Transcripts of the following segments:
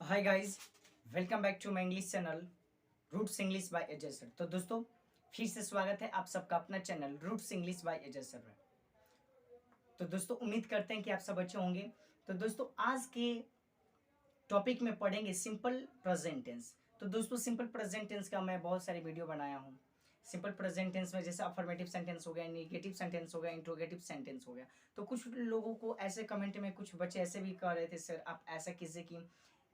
Hi guys, welcome back to my English channel roots English by Ajay sir. तो दोस्तों फिर से स्वागत है आप सबका अपना channel roots English by Ajay sir में। तो दोस्तों उम्मीद करते हैं कि आप सब अच्छे होंगे। तो दोस्तों आज के टॉपिक में पढ़ेंगे सिंपल प्रेजेंट टेंस। तो दोस्तों सिंपल प्रेजेंट टेंस का मैं बहुत सारे वीडियो बनाया हूँ। सिंपल प्रेजेंट टेंस में जैसे अफर्मेटिव सेंटेंस हो गया, नेगेटिव सेंटेंस हो गया, इंट्रोगेटिव सेंटेंस हो गया। तो कुछ लोगों को ऐसे कमेंट में कुछ बच्चे ऐसे भी कह रहे थे, सर आप ऐसा कीजिए कि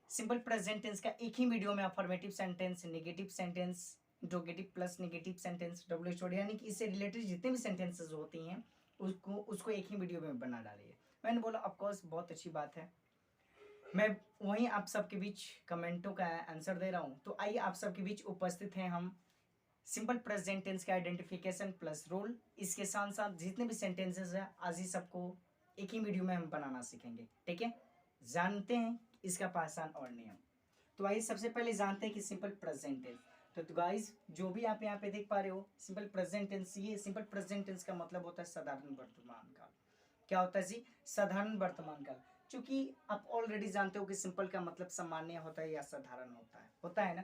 सिंपल प्रेजेंट टेंस का एक ही वीडियो में affirmative sentence, negative sentence, interrogative plus negative sentence, WH यानी कि इससे रिलेटेड जितने भी सेंटेंसेस होती हैं उसको एक ही वीडियो में बना डालिए। मैंने बोला ऑफकोर्स बहुत अच्छी बात है। मैं वहीं आप सबके बीच कमेंटों का आंसर दे रहा हूँ। तो आइए आप सबके बीच उपस्थित हैं हम सिंपल प्रेजेंट टेंस का आइडेंटिफिकेशन प्लस रोल, इसके साथ साथ जितने भी सेंटेंसेस हैं आज ही सबको एक ही वीडियो में हम बनाना सीखेंगे। ठीक है, जानते हैं इसका पहचान और नियम। तो आइए सबसे पहले जानते हैं कि सिंपल प्रेजेंट टेंस। तो गाइस जो भी आप यहाँ पे देख पा रहे हो सिंपल प्रेजेंट टेंस, ये सिंपल प्रेजेंट टेंस का मतलब होता है साधारण वर्तमान काल। क्या होता है जी? साधारण वर्तमान काल। क्योंकि आप ऑलरेडी जानते हो कि सिंपल का मतलब सामान्य होता है या साधारण होता है ना।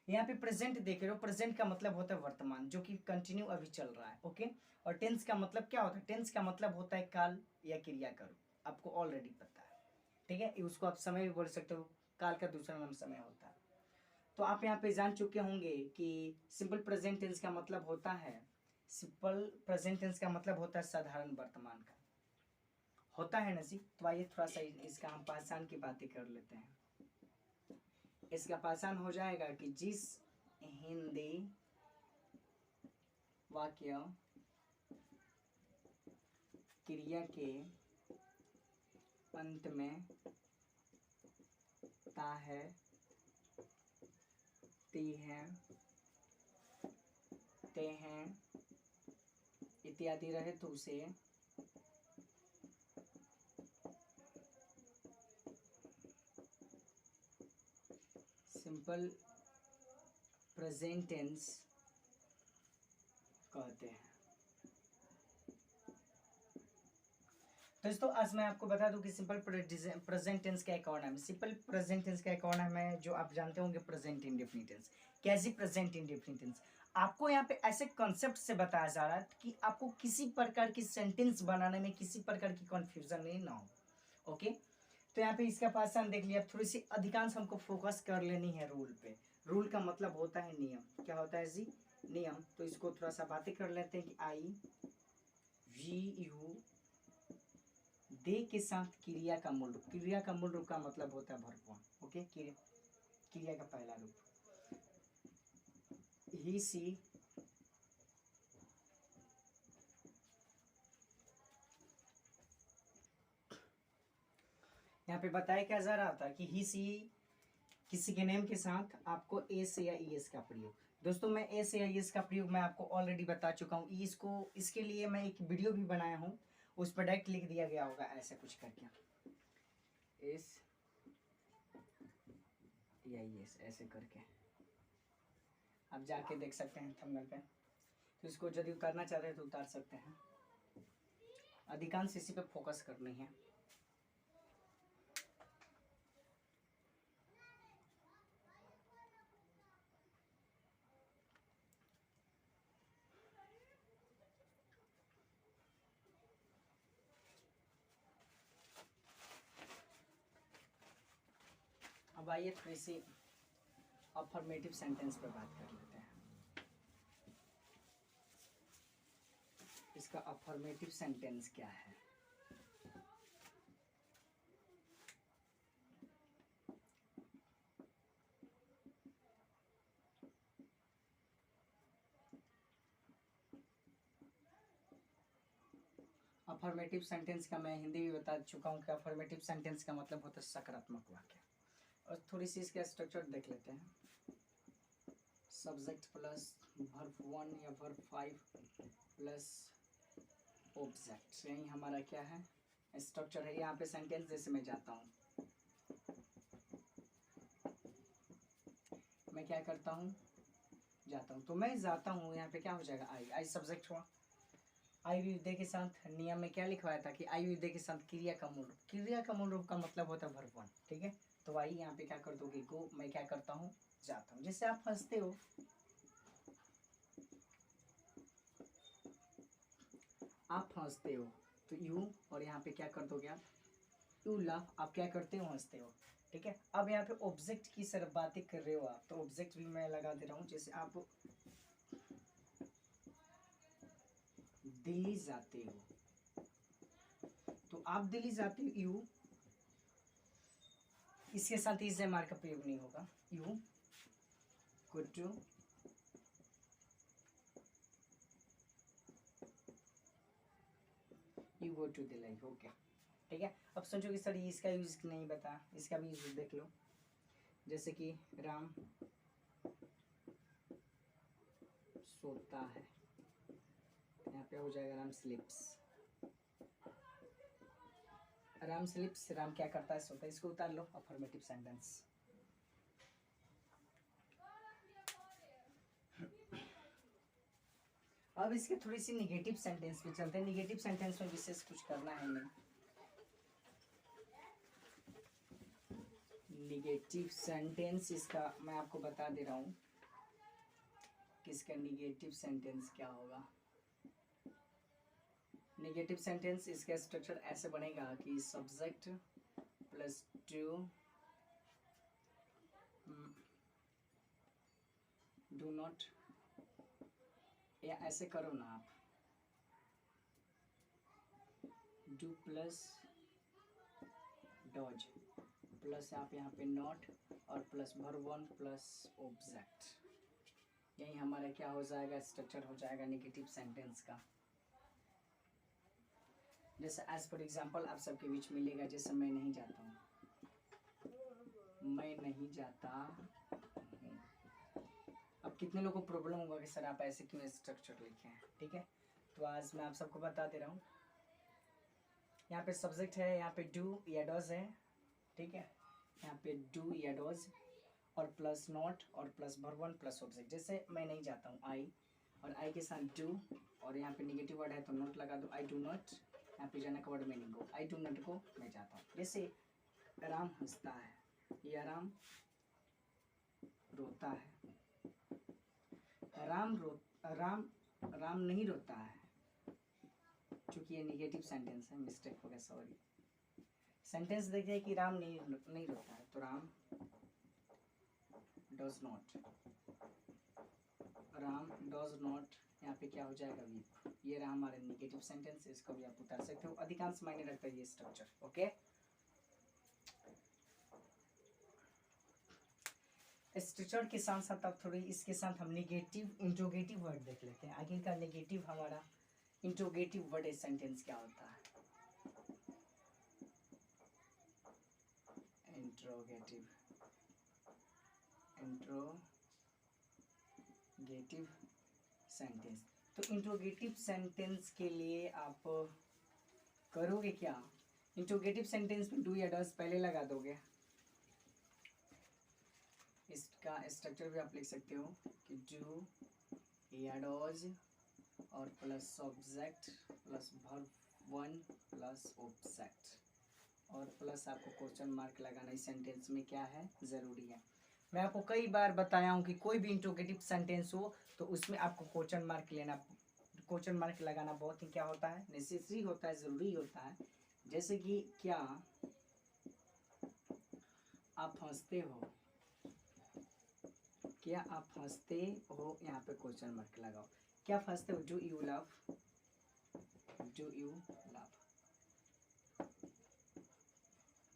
यहाँ पे प्रेजेंट देख रहे हो, प्रेजेंट का मतलब होता है वर्तमान जो कि कंटिन्यू अभी चल रहा है। ओके, और टेंस का मतलब क्या होता है? टेंस का मतलब होता है काल या क्रिया करो, आपको ऑलरेडी पता है। ठीक है, उसको आप समय भी बोल सकते हो, काल का दूसरा नाम समय होता है। तो आप यहाँ पे जान चुके होंगे कि सिंपल प्रेजेंट टेंस का मतलब होता है, सिंपल प्रेजेंट टेंस का मतलब होता है साधारण वर्तमान का होता है ना जी। तो आइए थोड़ा सा इसका हम पहचान की बातें कर लेते हैं। इसका पहचान हो जाएगा कि जिस हिंदी वाक्य क्रिया के अंत में ता है, ती है, ते हैं इत्यादि रहे तो उसे सिंपल प्रेजेंट टेंस कहते हैं। दोस्तों आज मैं आपको बता दूं कि सिंपल प्रेजेंट टेंस का एक और नाम है। सिंपल प्रेजेंट टेंस का एक और नाम है जो आप जानते होंगे, प्रेजेंट इंडेफिनिट टेंस। कैसी प्रेजेंट इंडेफिनिट टेंस? आपको यहाँ पे ऐसे कॉन्सेप्ट से बताया जा रहा है कि आपको किसी प्रकार की सेंटेंस बनाने में किसी प्रकार की कंफ्यूजन नहीं ना हो। ओके, तो यहाँ पे इसका पहचान देख लिया। थोड़ी सी अधिकांश हमको फोकस कर लेनी है रूल पे। रूल का मतलब होता है नियम। क्या होता है जी? नियम। तो इसको थोड़ा सा बातें कर लेते हैं कि आई वी यू दे के साथ क्रिया का मूल रूप। क्रिया का मूल रूप का मतलब होता है भरपूर। ओके, क्रिया का पहला रूप ही सी यहाँ पे बताया क्या जा रहा था कि ही सी किसी के नेम के साथ आपको एस या ईएस का प्रयोग। दोस्तों मैं एस या ईएस का प्रयोग मैं आपको ऑलरेडी बता चुका हूँ। इसको इसके लिए मैं एक वीडियो भी बनाया हूँ, उस पर डायरेक्ट लिख दिया गया होगा ऐसा कुछ करके, एस या ईएस ऐसे करके आप जाके देख सकते हैं थंबनेल पे। तो इसको यदि उतारना चाहते हैं तो उतार सकते हैं। अधिकांश इसी पे फोकस करनी है। अब आइए थोड़ी सी अफर्मेटिव सेंटेंस पे बात कर लेते हैं। इसका अफर्मेटिव सेंटेंस क्या है? अफर्मेटिव सेंटेंस का मैं हिंदी भी बता चुका हूँ कि अफर्मेटिव सेंटेंस का मतलब होता है सकारात्मक वाक्य। और थोड़ी सी इसका स्ट्रक्चर देख लेते हैं। सब्जेक्ट प्लस वर्ब 1 या वर्ब 5 प्लस ऑब्जेक्ट, यही हमारा क्या है स्ट्रक्चर है। यहाँ पे सेंटेंस जैसे मैं जाता हूँ, मैं क्या करता हूँ जाता हूँ, तो मैं जाता हूँ यहाँ पे क्या हो जाएगा आई सब्जेक्ट हुआ। आई विद्या के साथ नियम में क्या लिखवाया था कि आई विद्या के साथ क्रिया का मूल रूप। क्रिया का मूल रूप का मतलब होता है वर्ब 1। ठीक है, तो आई यहाँ पे क्या कर दोगे गो, मैं क्या करता हूँ जाता हूँ। जैसे आप हंसते हो, आप हंसते हो तो यू, और यहाँ पे क्या कर दोगे आप यू लाफ, आप क्या करते हो हंसते हो। ठीक है, अब यहाँ पे ऑब्जेक्ट की सिर्फ बातें कर रहे हो आप, तो ऑब्जेक्ट भी मैं लगा दे रहा हूँ। जैसे आप दिल्ली जाते हो, तो आप दिल्ली जाते हो यू, इसके साथ इस मार का प्रयोग नहीं होगा। You go to, you go to Delhi, हो गया। ठीक है, अब सोचो कि सर ये इसका यूज नहीं बता, इसका भी यूज देख लो। जैसे कि राम सोता है, यहाँ पे हो जाएगा राम स्लिप्स। राम स्लिप्स, राम क्या करता है सोता है, इसको उतार लो अफर्मेटिव सेंटेंस। अब इसके थोड़ी सी निगेटिव सेंटेंस पे चलते हैं। निगेटिव सेंटेंस में विशेष कुछ करना है नहीं। निगेटिव सेंटेंस इसका मैं आपको बता दे रहा हूँ कि इसका निगेटिव सेंटेंस क्या होगा। निगेटिव सेंटेंस इसका स्ट्रक्चर ऐसे बनेगा कि subject plus two do not, या ऐसे करो ना आप, डू प्लस डॉज प्लस आप यहाँ पे नॉट और plus verb one plus object, यही हमारा क्या हो जाएगा स्ट्रक्चर हो जाएगा निगेटिव सेंटेंस का। जैसे एज फॉर एग्जांपल आप सबके बीच मिलेगा, जैसे मैं नहीं जाता हूँ, मैं नहीं जाता हूँ। अब कितने लोगों को प्रॉब्लम होगा कि सर आप ऐसे क्यों स्ट्रक्चर लिखे हैं। ठीक है, तो आज मैं आप सबको बता दे रहा हूँ। यहाँ पे सब्जेक्ट है, यहाँ पे डू या डॉज है। ठीक है, यहाँ पे डू या डॉज और प्लस नॉट और plus verb one plus object. जैसे मैं नहीं जाता हूँ आई, और आई के साथ डू, और यहाँ पे निगेटिव वर्ड है तो नॉट लगा दो, आई डू नॉट। यहाँ पे जाने का word meaning go, I do not go, मैं जाता हूँ। जैसे राम हंसता है, या राम रोता है। राम राम नहीं रोता है, क्योंकि ये निगेटिव सेंटेंस है, मिस्टेक हो गया, सॉरी। सेंटेंस देखिए कि राम नहीं रोता है, तो Ram does not, Ram does not, यहाँ पे क्या हो जाएगा वीप। ये रहा हमारे निगेटिव सेंटेंस, इसको भी आप उतार सकते हो, अधिकांश मायने रखता है ये स्ट्रक्चर। ओके, स्ट्रक्चर के साथ साथ अब थोड़ी इसके साथ हम निगेटिव इंट्रोगेटिव वर्ड देख लेते हैं। आगे का निगेटिव हमारा इंट्रोगेटिव वर्ड सेंटेंस क्या होता है। इंट्रोगेटिव सेंटेंस, तो इंट्रोगेटिव सेंटेंस के लिए आप करोगे क्या, इंट्रोगेटिव सेंटेंस में डू या डज पहले लगा दोगे। इसका स्ट्रक्चर भी आप लिख सकते हो कि डू या डज और plus subject plus verb one plus object, और प्लस आपको क्वेश्चन मार्क लगाना इस सेंटेंस में क्या है ज़रूरी है। मैं आपको कई बार बताया हूँ कि कोई भी इंट्रोगेटिव सेंटेंस हो तो उसमें आपको क्वेश्चन मार्क लेना, क्वेश्चन मार्क लगाना बहुत ही क्या होता है, नेसेसरी होता है, ज़रूरी होता है। जैसे कि क्या आप हंसते हो, क्या आप हंसते हो, यहाँ पे क्वेश्चन मार्क लगाओ। क्या आप हंसते हो, do you love, do you love.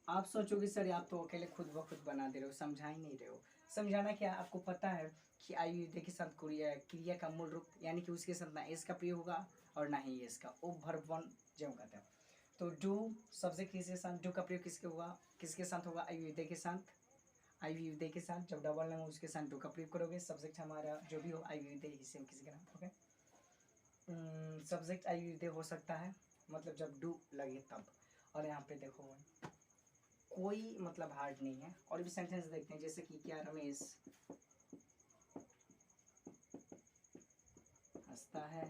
आप सोचोगे सर आप तो अकेले खुद ब खुद बना दे रहे हो, समझा ही नहीं रहे हो। समझाना क्या, आपको पता है कि आयुर्वेद के साथ क्रिया का मूल रूप, यानी कि उसके साथ ना एस का प्रयोग होगा और ना ही एस का, ओ वर्ब वन जो कहते हैं। तो डू सब्जेक्ट किसके साथ, डू का प्रयोग किसके साथ होगा, आयुर्वेद के साथ, आयुर्वेद के साथ। जब डबल नेम हो उसके साथ डू का प्रयोग करोगे। सब्जेक्ट हमारा जो भी हो आयुर्वेद, इसे हम किसी का नाम। ओके, सब्जेक्ट आयुर्वेद हो सकता है, मतलब जब डू लगे तब। और यहाँ पे देखो कोई मतलब हार्ड नहीं है। और भी सेंटेंस देखते हैं, जैसे कि क्या रमेश हंसता है,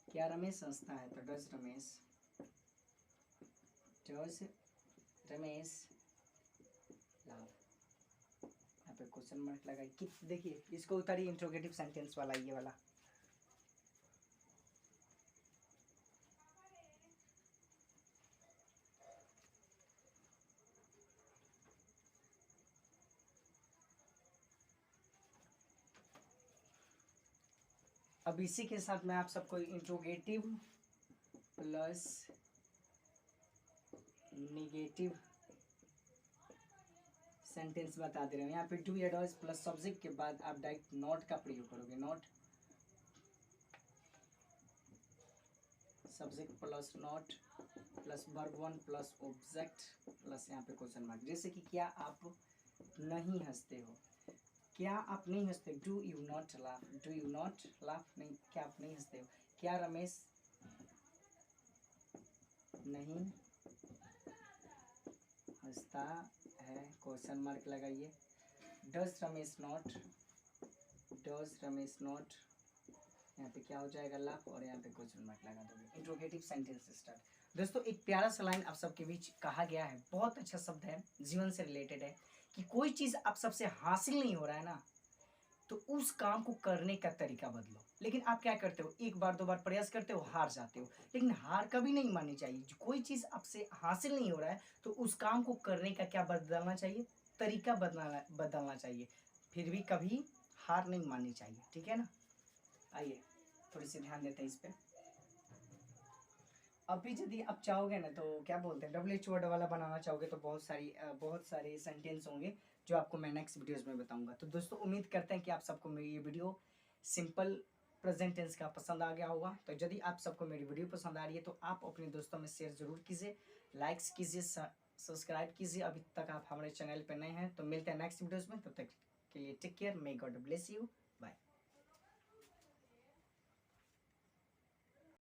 क्या रमेश हंसता है, तो डज रमेश क्वेश्चन मार्क लगाइए कि देखिए इसको उतारिए, इंट्रोगेटिव सेंटेंस वाला ये वाला। अब इसी के साथ मैं आप सबको इंट्रोगेटिव प्लस निगेटिव सेंटेंस बता दे रहे हैं। यहाँ पे डू या डज प्लस सब्जेक्ट के बाद आप डायरेक्ट नॉट का प्रयोग करोगे, not subject plus not plus verb one plus object plus यहाँ पे क्वेश्चन मार्क। जैसे कि क्या आप नहीं हंसते हो, क्या आप नहीं हंसते, do you not laugh, do you not laugh, नहीं क्या आप नहीं हंसते हो, क्या रमेश नहीं हंसता है, क्वेश्चन मार्क लगाइए। Does Ramesh not, does Ramesh not, यहाँ पे क्या हो जाएगा लाफ, और यहाँ पे क्वेश्चन मार्क लगा दोगे। Interrogative sentence start. दोस्तों एक प्यारा सा लाइन आप सबके बीच कहा गया है, बहुत अच्छा शब्द है, जीवन से रिलेटेड है कि कोई चीज आप सबसे हासिल नहीं हो रहा है ना, तो उस काम को करने का तरीका बदलो। लेकिन आप क्या करते हो, एक बार दो बार प्रयास करते हो, हार जाते हो। लेकिन हार कभी नहीं माननी चाहिए। कोई चीज आपसे हासिल नहीं हो रहा है तो उस काम को करने का क्या बदलना चाहिए, तरीका बदलना चाहिए। फिर भी कभी हार नहीं माननी चाहिए, ठीक है ना। आइए थोड़ी सी ध्यान देते हैं इस पे। अभी यदि आप चाहोगे ना तो क्या बोलते हैं डब्ल्यू एच वर्ड वाला बनाना चाहोगे तो बहुत सारे सेंटेंस होंगे जो आपको मैं नेक्स्ट वीडियोस में बताऊंगा। तो दोस्तों उम्मीद करते हैं कि आप सबको मेरी ये वीडियो सिंपल प्रेजेंट टेंस का पसंद आ गया होगा। तो यदि आप सबको मेरी वीडियो पसंद आ रही है तो आप अपने दोस्तों में शेयर जरूर कीजिए, लाइक्स कीजिए, सब्सक्राइब कीजिए। अभी तक आप हमारे चैनल पर नए हैं तो मिलते हैं नेक्स्ट वीडियोज़ में, तब तक के लिए take care, may God bless you, bye.